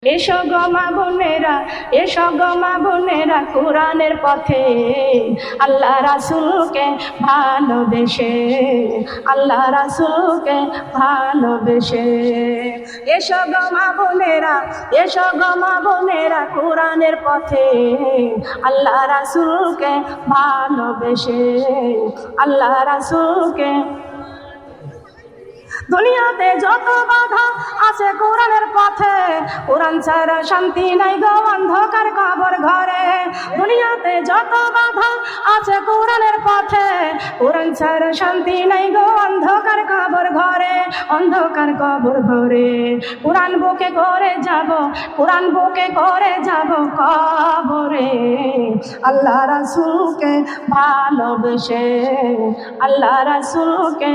এসো গো মা বোনেরা, এসো গো মা বোনেরা, কোরআনের পথে আল্লাহ রাসূলকে ভালোবেসে, আল্লাহ রাসূলকে ভালোবেসে। এসো গো মা বোনেরা, এসো গো মা বোনেরা, কোরআনের পথে আল্লাহ রাসূলকে ভালোবেসে, আল্লাহ রাসূলকে। দুনিয়াতে যত বাধা আছে কোরআনের পথে, কোরআন ছাড়া শান্তি নাই গো অন্ধকার কবর ঘরে। দুনিয়াতে যত বাধা আছে কোরআনের পথে, কোরআন ছাড়া শান্তি নাই গো অন্ধকার কবর ঘরে, অন্ধকার কবর ঘরে। কোরআন বুকে করে যাব, কোরআন বুকে করে যাব কবরে, আল্লাহ রাসূলকে ভালোবেসে, আল্লাহ রাসূলকে।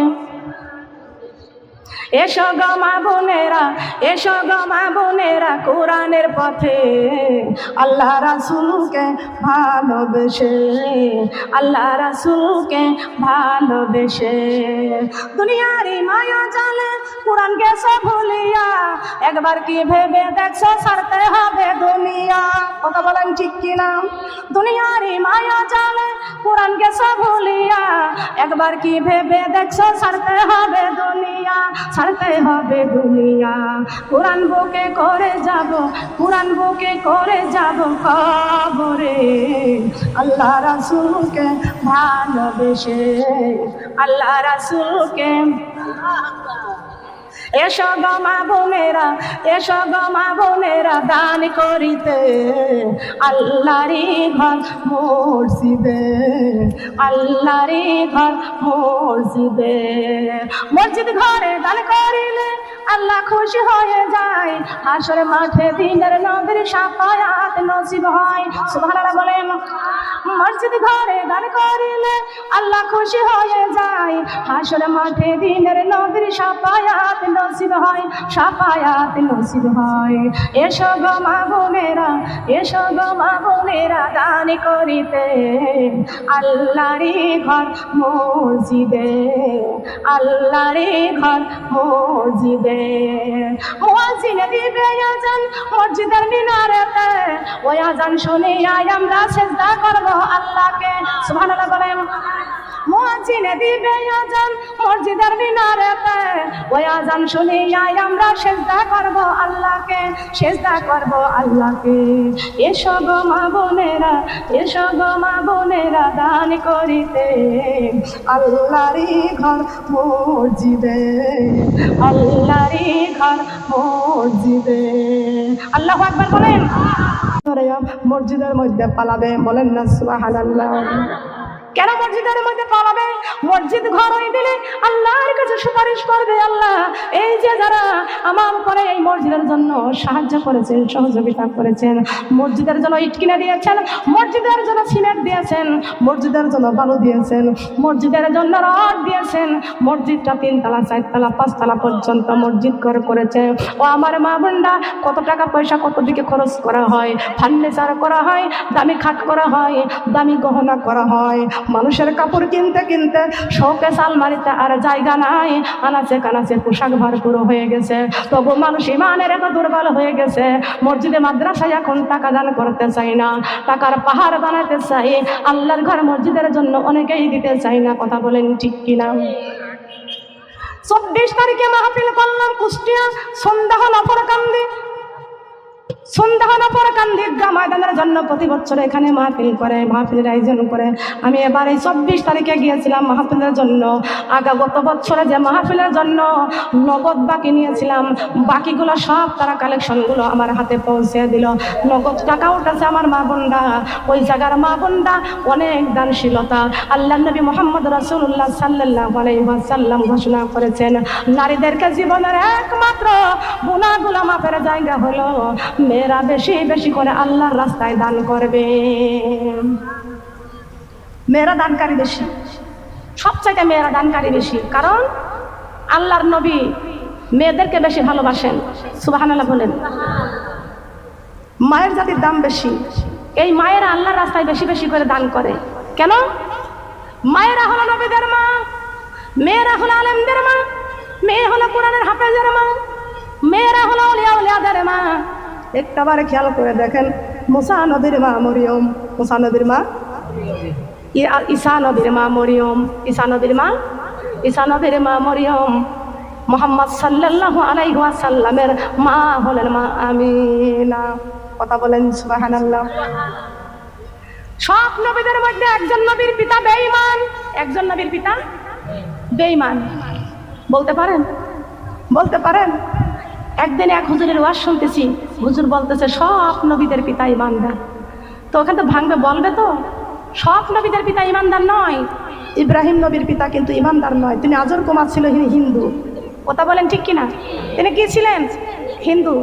এসো গো মা বোনেরা, এসো গো মা বোনেরা, কোরআনের পথে আল্লাহ রাসূলকে ভালোবেসে, আল্লাহ রাসূলকে ভালোবেসে। দুনিয়ার মায়া জালে কোরআন গেছে ভুলিয়া, একবার কি ভেবে দেখছো ছাড়তে হবে দুনিয়া? কথা বলেন ঠিক কিনা? দুনিয়ার মায়া জালে কোরআন গেছে ভুলিয়া, একবার কি ভেবে দেখছো ছাড়তে হবে দুনিয়া, ছাড়তে হবে দুনিয়া। কোরআন বুকে করে যাব, কোরআন বুকে করে যাব কবরে, আল্লাহ রাসূলকে ভালোবেসে, আল্লাহ রাসূলকে। এসো গো মা বোনেরা, এসো গো মা বোনেরা, দান করিতে আল্লাহরই ঘর মসজিদে, আল্লাহরই ঘর মসজিদে। মসজিদ ঘরে দান করিলে আল্লাহ খুশি হয়ে যায়, হাসর মাঠে দিনের নবীর শাফায়াত নসিব হয়। সুবহানাল্লাহ বলেন। মসজিদ ঘরে দান করিলে আল্লাহ খুশি হয়ে যায়, হাসর মাঠে দিনের নবীর শাফায়াত নসিব হয়, শাফায়াত নসিব হয়। এসো গো মা বোনেরা, এসো গো মা বোনেরা, দান করিতে আল্লাহরই ঘর মসজিদে, আল্লাহরই ঘর মসজিদে। মুয়াজ্জিন দিবে আযান মসজিদের মিনারেতে, ওই আযান শুনিয়া আমরা সিজদা করব আল্লাহকে। সুবহানাল্লাহ বলেন। মুয়াজ্জিন দিবে আযান মসজিদের মিনারেতে, ওই আযান শুনিয়া আমরা সিজদা করব আল্লাহকে, সিজদা করব আল্লাহকে। এসো গো মা বোনেরা, এসো গো মা বোনেরা, দান করিতে আল্লাহরই ঘর মসজিদে, আল্লাহরই ঘর মসজিদে। আল্লাহু আকবার বলেন। মসজিদের মধ্যে পালাবে, বলেন না সুবহানাল্লাহ। কেন মসজিদের মধ্যে পালাবে? মসজিদ ঘর হয়ে দিলে আল্লাহর কাছে সুপারিশ করবে, আল্লাহ এই যে যারা আমার পরে এই মসজিদের জন্য সাহায্য করেছেন, সহযোগিতা করেছেন, মসজিদের জন্য ইট কিনে দিয়েছেন, মসজিদের জন্য সিমেন্ট দিয়েছেন, মসজিদের জন্য বালু দিয়েছেন, মসজিদের জন্য রড দিয়েছেন, মসজিদটা 3 তলা 4 তলা 5 তলা পর্যন্ত মসজিদ ঘর করেছে। ও আমার মা বোনরা, কত টাকা পয়সা কত দিকে খরচ করা হয়, ফার্নিচার করা হয়, দামি খাট করা হয়, দামি গহনা করা হয়। মানুষের কাপড় কিনতে কিনতে শোকেস আলমারিতে আর জায়গা নাই, আনাচে কানাচে পোশাক ভরপুর হয়ে গেছে। তবু মানুষ ইমানের এত দুর্বল হয়ে গেছে, মসজিদে মাদ্রাসায় এখন টাকা দান করতে চাই না, টাকার পাহাড় বানাতে চাই, আল্লাহর ঘর মসজিদের জন্য অনেকেই দিতে চাই না। কথা বলেন ঠিক কিনা? 24 তারিখে মাহফিল করলাম কুষ্টিয়া সন্ধ্যা নফরকান্দি, সন্ধ্যা নফরকান্দি ঈদগাহ ময়দানের জন্য প্রতি বছর এখানে মাহফিল করে, মাহফিলের আয়োজন করে। আমি এবার এই 24 তারিখে গিয়েছিলাম মাহফিলের জন্য। গত বছরে যে মাহফিলের জন্য নগদ বাকি নিয়েছিলাম, বাকিগুলো সব তারা কালেকশনগুলো আমার হাতে পৌঁছে দিল। নগদ টাকা উঠেছে আমার মা বোনরা, ওই জায়গার মা বোনরা অনেক দানশীলতা। আল্লাহ নবী মুহাম্মদ রাসূলুল্লাহ সাল্লাল্লাহু আলাইহি ওয়াসাল্লাম ঘোষণা করেছেন, নারীদেরকে জীবনের একমাত্র গুনাহগুলো মাফের জায়গা হলো মেয়েরা বেশি বেশি করে আল্লাহর রাস্তায় দান করবে। মেয়েরা দানকারী বেশি, সবচাইতে মেয়েরা দানকারী বেশি, কারণ আল্লাহর নবী মেয়েদেরকে বেশি ভালোবাসেন। সুবহানাল্লাহ বলেন। মায়ের জাতির দাম বেশি, এই মায়েরা আল্লাহর রাস্তায় বেশি বেশি করে দান করে। কেন? মায়েরা হলো নবীদের মা, মেয়েরা হলো আলেমদের মা, মেয়ে হলো কোরআনের হাফেজের মা, মেয়েরা হলো আউলিয়া উলিয়াদের মা, একটাবারে খেয়াল করে দেখেন, মুসা নবীর মা মরিয়ম, মুসা নবীর মা, ঈসা নবীর মা মরিয়ম, ঈসা নবীর মা মরিয়ম, মুহাম্মদ সাল্লাল্লাহু আলাইহি ওয়াসাল্লামের মা হলেন মা আমিনা। কথা বলেন সুবহানাল্লাহ। সব নবীদের মধ্যে একজন নবীর পিতা বেঈমান, একজন নবীর পিতা বেঈমান। বলতে পারেন? একদিন এক হুজুরের ওয়াজ শুনতেছি, হুজুর বলতেছে সব নবীদের পিতা ঈমানদার। তো ওখানে তো ভাঙবে, বলবে তো সব নবীদের পিতা ঈমানদার নয়। ইব্রাহিম নবীর পিতা কিন্তু ঈমানদার নয়, তিনি আজর কুমার ছিল হিন্দু। কথা বলেন ঠিক কিনা? তিনি কি ছিলেন? হিন্দু।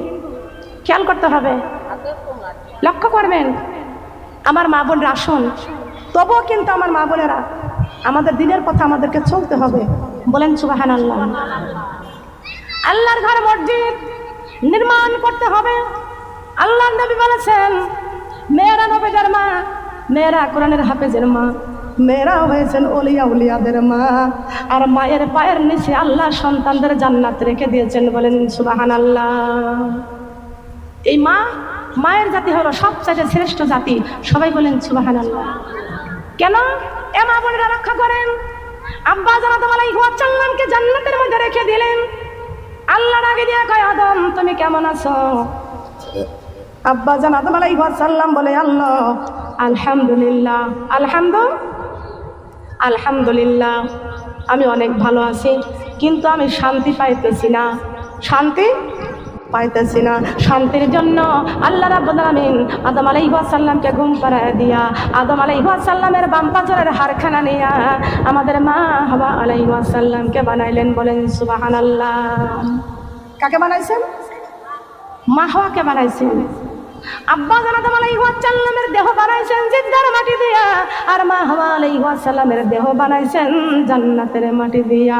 খেয়াল করতে হবে, লক্ষ্য করবেন আমার মা বোনরা আসুন। তবুও কিন্তু আমার মা বোনেরা, আমাদের দিনের পথে আমাদেরকে চলতে হবে। বলেন সুবহানাল্লাহ। আল্লাহর ঘর মসজিদ নির্মাণ করতে হবে। আল্লাহর নবী বলেছেন, মেয়েরা নবীদের মা, মেয়েরা কোরআনের হাফেজের মা, মেয়েরা হয়েছেন ওলিয়া উলিয়াদের মা। আর মায়ের পায়ের নিচে আল্লাহ সন্তানদের জান্নাত রেখে দিয়েছেন। বলেন সুবহানাল্লাহ। এই মায়ের জাতি হলো সবচেয়ে শ্রেষ্ঠ জাতি। সবাই বলেন সুবহানাল্লাহ। কেন? এ মা বোনেরা রক্ষা করেন। আব্বা জান আদম আলাইহিস সালামকে জান্নাতের মধ্যে রেখে দিলেন। আল্লাহর আগে দিয়ে কয়, আদম তুমি কেমন আছো? আব্বা জান আদম আলাইহিস সালাম বলে, আল্লাহ আলহামদুলিল্লাহ, আলহামদুলিল্লাহ, আমি অনেক ভালো আছি, কিন্তু আমি শান্তি পাইতেছি না। শান্তির জন্য আল্লাহ রাব্বুল আলামিন আদম আলাইহিস সালামকে ঘুম পাড়ায় দিয়া আদম আলাইহিস সালামের বাম পাজরের হাড়খানা নিয়া আমাদের মা হাওয়া আলাইহিস সালামকে বানাইলেন। বলেন সুবহানাল্লাহ। কাকে বানাইছেন? মা হাওয়াকে বানাইছেন। আব্বা জান আদম আলাইহিস সালামের দেহ বানাইছেন জিদ্দার মাটি দিয়া, আর মা হাওয়া আলাইহিস সালামের দেহ বানাইছেন জান্নাতের মাটি দিয়া।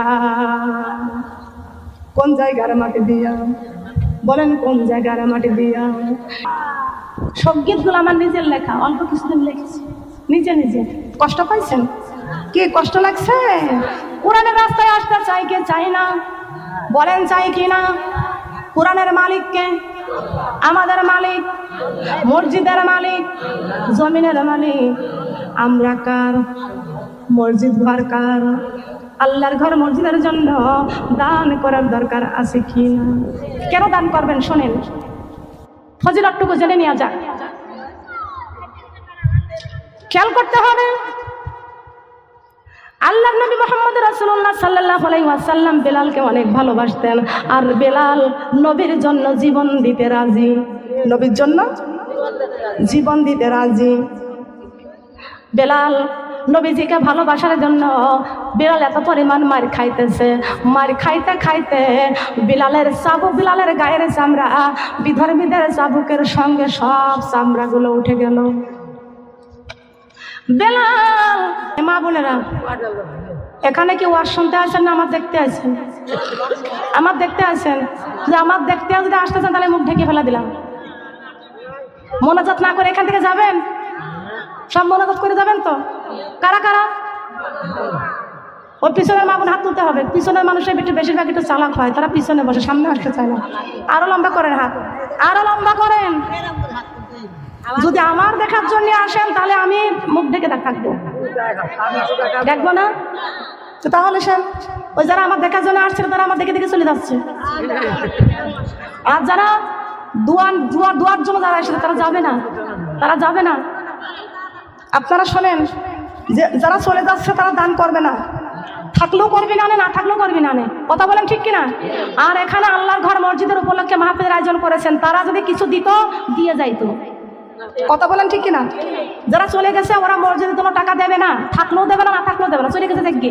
কোন জায়গার মাটি দিয়া? বলেন কোন জায়গার মাটি দিয়া? সঙ্গীতগুলো আমার নিজের লেখা, অল্প কিছুদিন লিখেছি নিজে। কষ্ট পাইছেন? কি কষ্ট লাগছে? কোরআনের রাস্তায় আসতে চাই কে চাই না? বলেন চাই কি না? কোরআনের মালিককে, আমাদের মালিক, মসজিদের মালিক, জমিনের মালিক। আমরা কার? মসজিদ ঘর কার? আল্লাহর ঘর মসজিদের জন্য দান করার দরকার আছে কি না? কেন দান করবেন শোনেন, ফজিলতটুকু জেনে নেওয়া যাক। খেয়াল করতে হবে, আল্লাহর নবী মুহাম্মদ রাসূলুল্লাহ সাল্লাল্লাহু আলাইহি ওয়াসাল্লাম বেলালকে অনেক ভালোবাসতেন, আর বেলাল নবীর জন্য জীবন দিতে রাজি। নবীর জন্য জীবন দিতে রাজি। বেলাল নবীজিকে ভালোবাসার জন্য বেলাল এত পরিমাণ মার খাইতেছে। মার খাইতে খাইতে বিলালের চাবুক, বিলালের গায়ের চামড়া বিধর্মীদের চাবুকের সঙ্গে সব চামড়াগুলো উঠে গেল। বেলাল, মা বোনেরা এখানে কি ওয়াজ শুনতে আসেন না আমার দেখতে আসেন? আমার দেখতে আসেন। যে আমার দেখতে যদি আসতেছেন তাহলে মুখ ঢেকে ফেলা দিলাম। মোনাজাত না করে এখান থেকে যাবেন? সব মোনাজাত করে যাবেন তো? কারা কারা? ওই পিছনের মা বোন হাত তুলতে হবে। পিছনের মানুষের বেশিরভাগ একটু চালাক হয়, তারা পিছনে বসে, সামনে আসতে চায় না। আরো লম্বা করেন হাত, আরো লম্বা করেন। যদি আমার দেখার জন্য আসেন তাহলে আমি মুখ ঢেকে থাকবো, দেখবো না তো। তাহলে ওই যারা আমার দেখার জন্য আসছিল তারা আমার দেখে দেখে চলে যাচ্ছে। আর যারা দুয়ার জন্য যারা আসছে তারা যাবে না। আপনারা শোনেন, যে যারা চলে যাচ্ছে তারা দান করবে না, থাকলেও করবি না, না থাকলেও করবি না। কথা বলেন ঠিক কিনা? আর এখানে আল্লাহর ঘর মসজিদের উপলক্ষে মাহফিলের আয়োজন করেছেন, তারা যদি কিছু দিত দিয়ে যাইতো। কথা বলেন ঠিক কিনা? যারা চলে গেছে ওরা মসজিদের কোনো টাকা দেবে না, থাকলেও দেবে না, না থাকলেও দেবে না, চলে গেছে দেখবে।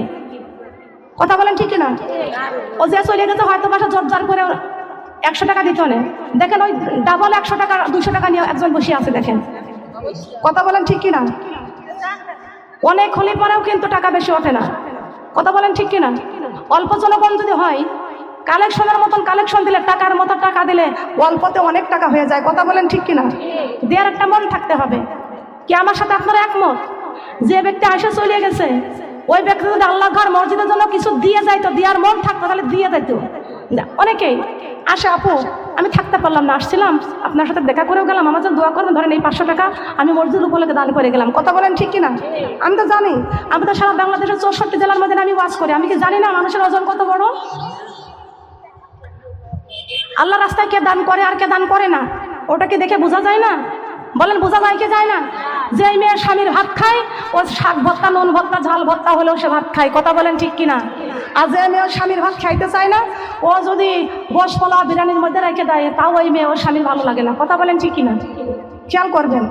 কথা বলেন ঠিক কিনা? ও যে চলে গেছে হয়তো বাসা জোরজার করে 100 টাকা দিত না, দেখেন ওই ডাবল 100 টাকা 200 টাকা নিয়ে একজন বসে আছে, দেখেন। কথা বলেন ঠিক কিনা? অনেক হলে পরেও কিন্তু টাকা বেশি ওঠে না। কথা বলেন ঠিক কিনা? অল্প জনগণ যদি হয়, কালেকশনের মতন কালেকশন দিলে, টাকার মতো টাকা দিলে অল্পতে অনেক টাকা হয়ে যায়। কথা বলেন ঠিক কিনা? দেওয়ার একটা মন থাকতে হবে। কি আমার সাথে আপনারা একমত? যে ব্যক্তি আসে চলে গেছে, ওই ব্যক্তি যদি আল্লাহ ঘর মসজিদের জন্য কিছু দিয়ে যাইতো, দেওয়ার মন থাকতো, তাহলে দিয়ে যাইতো। অনেকেই আসে, আপু আমি থাকতে পারলাম না, আসছিলাম আপনার সাথে দেখা করেও গেলাম, আমার জন্য দোয়া করবেন, ধরেন এই 500 টাকা আমি মসজিদ উপলক্ষে দান করে গেলাম। কথা বলেন ঠিক কিনা? আমি তো জানি, আমি তো সারা বাংলাদেশের 64 জেলার মধ্যে আমি ওয়াজ করি, আমি কি জানি না মানুষের ওজন কত বড়? আল্লাহ রাস্তায় কে দান করে আর কে দান করে না, ওটাকে দেখে বোঝা যায় না? বলেন বোঝা যায় কি যায় না? যে মেয়ের স্বামীর ভাত খায়, ও শাক ভর্তা, নুন ভর্তা, ঝাল ভর্তা হলেও সে ভাত খায়। কথা বলেন ঠিক কিনা? আর যে মেয়ের স্বামীর ভাত খাইতে চায় না, ও যদি গোশ পোলাও বিরিয়ানির মধ্যে রেখে দেয়, তাও ওই মেয়ে ওর স্বামীর ভালো লাগে না। কথা বলেন ঠিক কিনা? খেয়াল করবেন।